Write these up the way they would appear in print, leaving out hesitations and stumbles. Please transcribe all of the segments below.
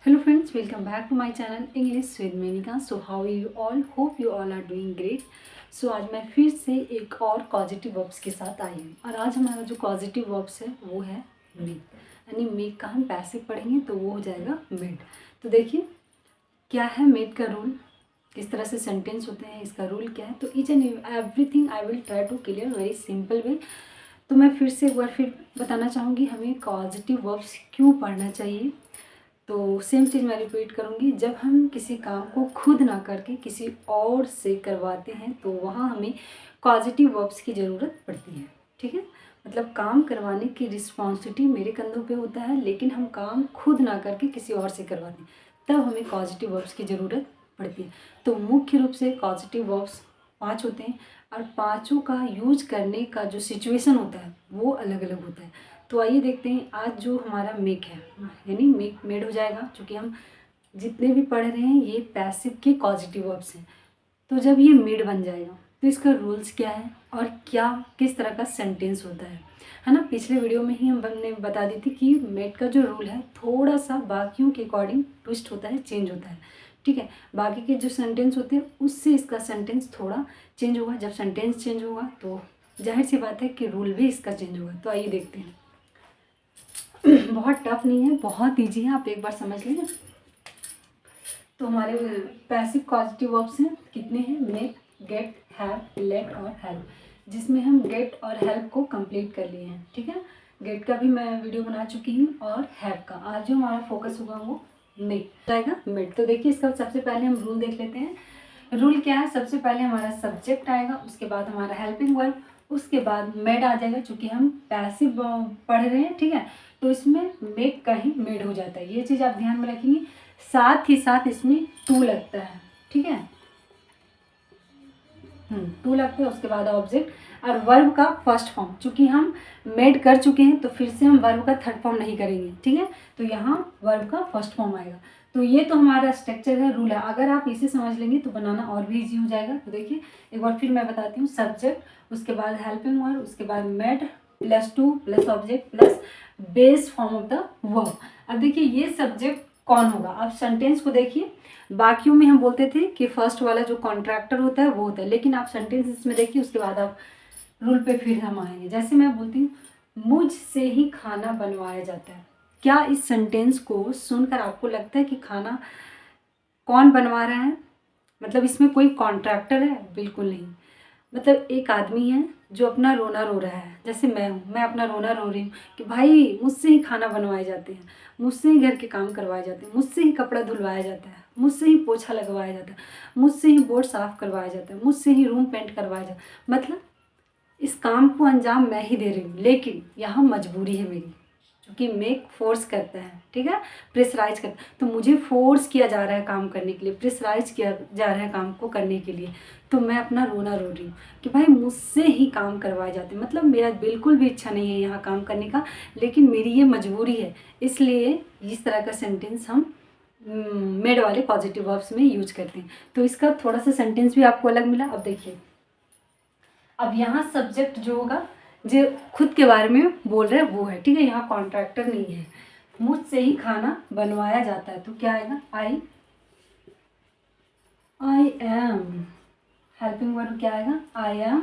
Hello friends, welcome back to my channel English with Menika. So how are you all? Hope you all are doing great. So आज मैं फिर से एक और positive verbs के साथ आई हूँ और आज हमारा जो पॉजिटिव वर्ब्स है वो है मेक। यानी मेक का हम पैसिव पढ़ेंगे तो वो हो जाएगा मेड। तो देखिए क्या है मेड का रूल, किस तरह से सेंटेंस होते हैं, इसका रूल क्या है। तो each and everything I will try to clear very simple way. तो मैं फिर से एक बार फिर बताना चाहूँगी हमें पॉजिटिव वर्ब्स क्यों पढ़ना चाहिए। तो सेम चीज़ मैं रिपीट करूँगी, जब हम किसी काम को खुद ना करके किसी और से करवाते हैं तो वहाँ हमें पॉजिटिव वर्ब्स की ज़रूरत पड़ती है। ठीक है, मतलब काम करवाने की रिस्पॉन्सिबिलिटी मेरे कंधों पे होता है, लेकिन हम काम खुद ना करके किसी और से करवाते हैं तब हमें पॉजिटिव वर्ब्स की ज़रूरत पड़ती है। तो मुख्य रूप से पॉजिटिव वर्ब्स 5 होते हैं और पाँचों का यूज करने का जो सिचुएशन होता है वो अलग अलग होता है। तो आइए देखते हैं आज जो हमारा मेक है यानी मेक मेड हो जाएगा, क्योंकि हम जितने भी पढ़ रहे हैं ये पैसिव के पॉजिटिव वर्ब्स हैं। तो जब ये मेड बन जाएगा तो इसका रूल्स क्या है और क्या किस तरह का सेंटेंस होता है ना। पिछले वीडियो में ही हमने बता दी थी कि मेड का जो रूल है थोड़ा सा बाकियों के अकॉर्डिंग ट्विस्ट होता है, चेंज होता है। ठीक है, बाकी के जो सेंटेंस होते हैं उससे इसका सेंटेंस थोड़ा चेंज होगा। जब सेंटेंस चेंज होगा तो जाहिर सी बात है कि रूल भी इसका चेंज होगा। तो आइए देखते हैं। बहुत टफ नहीं है, बहुत ईजी है, आप एक बार समझ लीजिए। तो हमारे पैसिव पॉजिटिव वर्ब्स हैं कितने हैं, मेक, गेट, हैव, लेट और हेल्प, जिसमें हम गेट और हेल्प को कंप्लीट कर लिए हैं। ठीक है, गेट का भी मैं वीडियो बना चुकी हूँ और हैव का आज जो हमारा फोकस होगा वो मेक जाएगा मेड। तो देखिए इसका सबसे पहले हम रूल देख लेते हैं। रूल क्या है, सबसे पहले हमारा सब्जेक्ट आएगा, उसके बाद हमारा हेल्पिंग वर्ब, उसके बाद मेड आ जाएगा। चूँकि हम पैसिव पढ़ रहे हैं, ठीक है, तो इसमें मेक का ही मेड हो जाता है। ये चीज़ आप ध्यान में रखेंगे। साथ ही साथ इसमें टू लगता है। ठीक है, टू लगता है। उसके बाद ऑब्जेक्ट और वर्ब का फर्स्ट फॉर्म, चूंकि हम मेड कर चुके हैं तो फिर से हम वर्ब का थर्ड फॉर्म नहीं करेंगे। ठीक है, तो यहाँ वर्ब का फर्स्ट फॉर्म आएगा। तो ये तो हमारा स्ट्रक्चर है, रूल है। अगर आप इसे समझ लेंगे तो बनाना और भी इजी हो जाएगा। तो देखिए एक बार फिर मैं बताती हूँ। सब्जेक्ट, उसके बाद हेल्पिंग वर्ब, उसके बाद made plus two plus object plus base form of the verb. अब देखिए ये सब्जेक्ट कौन होगा, आप सेंटेंस को देखिए। बाकियों में हम बोलते थे कि फर्स्ट वाला जो कॉन्ट्रैक्टर होता है वो होता है, लेकिन आप सेंटेंस इसमें देखिए, उसके बाद आप रूल पे फिर हम आएंगे। जैसे मैं बोलती हूँ मुझसे ही खाना बनवाया जाता है। क्या इस सेंटेंस को सुनकर आपको लगता है कि खाना कौन बनवा रहा है? मतलब इसमें कोई कॉन्ट्रैक्टर है? बिल्कुल नहीं। मतलब एक आदमी है जो अपना रोना रो रहा है, जैसे मैं हूँ, मैं अपना रोना रो रही हूँ कि भाई मुझसे ही खाना बनवाए जाते हैं, मुझसे ही घर के काम करवाए जाते हैं, मुझसे ही कपड़ा धुलवाया जाता है, मुझसे ही पोछा लगवाया जाता है, मुझसे ही बोर्ड साफ़ करवाया जाता है, मुझसे ही रूम पेंट करवाया जाता है। मतलब इस काम को अंजाम मैं ही दे रही हूँ, लेकिन यहाँ मजबूरी है मेरी, क्योंकि मेक फोर्स करता है। ठीक है, प्रेशराइज करता है, तो मुझे फोर्स किया जा रहा है काम करने के लिए, प्रेशराइज किया जा रहा है काम को करने के लिए। तो मैं अपना रोना रो रही हूँ कि भाई मुझसे ही काम करवाए जाते हैं। मतलब मेरा बिल्कुल भी इच्छा नहीं है यहाँ काम करने का, लेकिन मेरी ये मजबूरी है। इसलिए इस तरह का सेंटेंस हम मेड वाले पॉजिटिव वर्ब्स में यूज करते हैं। तो इसका थोड़ा सा सेंटेंस भी आपको अलग मिला। अब देखिए, अब यहाँ सब्जेक्ट जो होगा जो खुद के बारे में बोल रहे हैं वो है। ठीक है, यहाँ कॉन्ट्रैक्टर नहीं है। मुझसे ही खाना बनवाया जाता है तो क्या आएगा, आई एम। हेल्पिंग वर्ब क्या आएगा, I am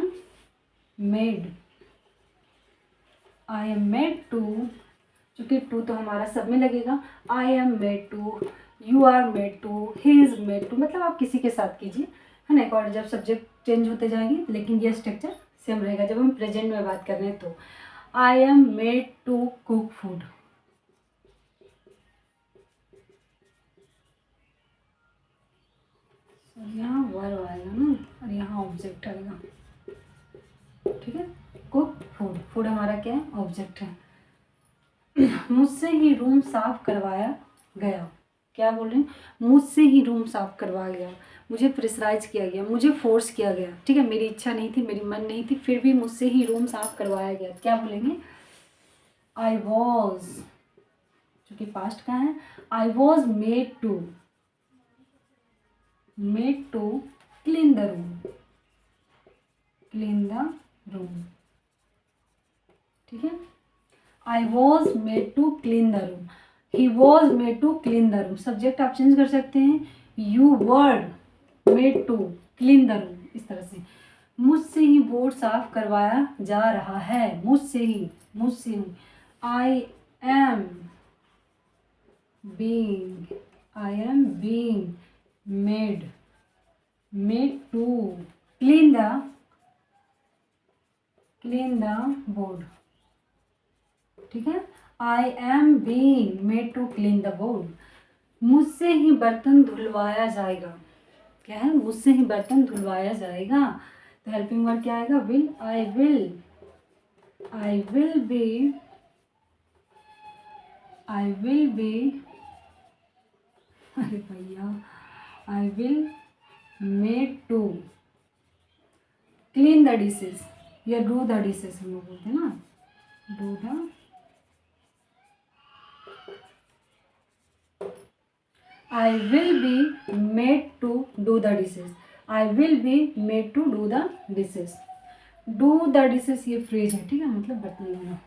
made. I am made to, चूँकि टू तो हमारा सब में लगेगा। I am made to, you are made to, he is made to. मतलब आप किसी के साथ कीजिए, है ना। एक और जब सब्जेक्ट चेंज होते जाएंगे, लेकिन ये स्ट्रक्चर सेम रहेगा जब हम प्रेजेंट में बात कर रहे हैं। तो I am made to cook food. यहाँ वर्ब आएगा ना और यहाँ ऑब्जेक्ट आएगा। ठीक है, कुक फूड, फूड हमारा क्या है, ऑब्जेक्ट है। मुझसे ही रूम साफ करवाया गया। क्या बोल रहे हैं, मुझसे ही रूम साफ करवाया गया, मुझे प्रेशराइज किया गया, मुझे फोर्स किया गया। ठीक है, मेरी इच्छा नहीं थी, मेरी मन नहीं थी, फिर भी मुझसे ही रूम साफ करवाया गया। क्या बोलेंगे, आई वॉज, क्योंकि पास्ट का है। I was made to clean the room, clean the room. ठीक है, I was made to clean the room. He was made to clean the room, subject आप चेंज कर सकते हैं, you were made to clean the room, इस तरह से। मुझसे ही बोर्ड साफ करवाया जा रहा है, मुझसे ही, मुझसे। I am being, I am being made, made to clean the board, ठीक है। I am being made to clean the board. मुझसे ही बर्तन धुलवाया जाएगा, क्या है, मुझसे ही बर्तन धुलवाया जाएगा। तो हेल्पिंग वर्ड क्या आएगा, will. I will be, I will be, अरे भैया, I will made to clean the dishes, या डू द डिशेज हम लोग बोलते हैं ना, do the, I will be made to do the dishes. I will be made to do the dishes. Do the dishes ये phrase है, ठीक है, मतलब बर्तन धोना।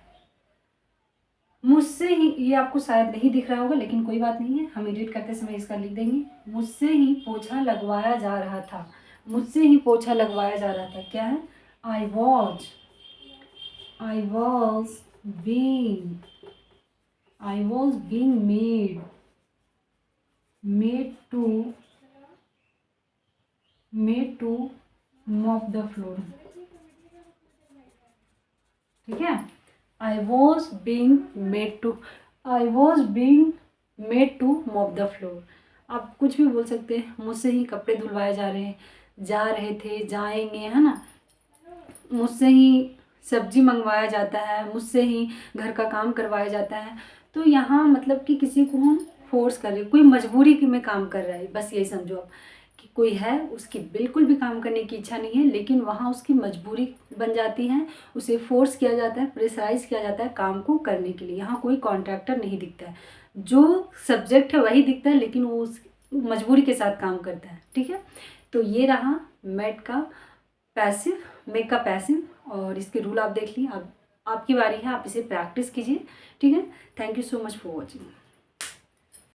मुझसे ही, ये आपको शायद नहीं दिख रहा होगा लेकिन कोई बात नहीं है, हम एडिट करते समय इसका लिख देंगे। मुझसे ही पोछा लगवाया जा रहा था, मुझसे ही पोछा लगवाया जा रहा था, क्या है, I was being made to mop the floor, ठीक है। I was being made to mop the floor। आप कुछ भी बोल सकते हैं, मुझसे ही कपड़े धुलवाए जा रहे हैं, जा रहे थे, जाएंगे, है ना। मुझसे ही सब्जी मंगवाया जाता है, मुझसे ही घर का काम करवाया जाता है। तो यहाँ मतलब कि किसी को हम फोर्स कर रहे हैं, कोई मजबूरी में काम कर रहा है, बस यही समझो आप कि कोई है, उसकी बिल्कुल भी काम करने की इच्छा नहीं है, लेकिन वहाँ उसकी मजबूरी बन जाती है, उसे फोर्स किया जाता है, प्रेशराइज किया जाता है काम को करने के लिए। यहाँ कोई कॉन्ट्रैक्टर नहीं दिखता है, जो सब्जेक्ट है वही दिखता है, लेकिन वो उस मजबूरी के साथ काम करता है, ठीक है। तो ये रहा मेड का पैसिव, मेक का पैसिव, और इसके रूल आप देख लिए। अब आपकी बारी है, आप इसे प्रैक्टिस कीजिए, ठीक है। Thank you so much for watching.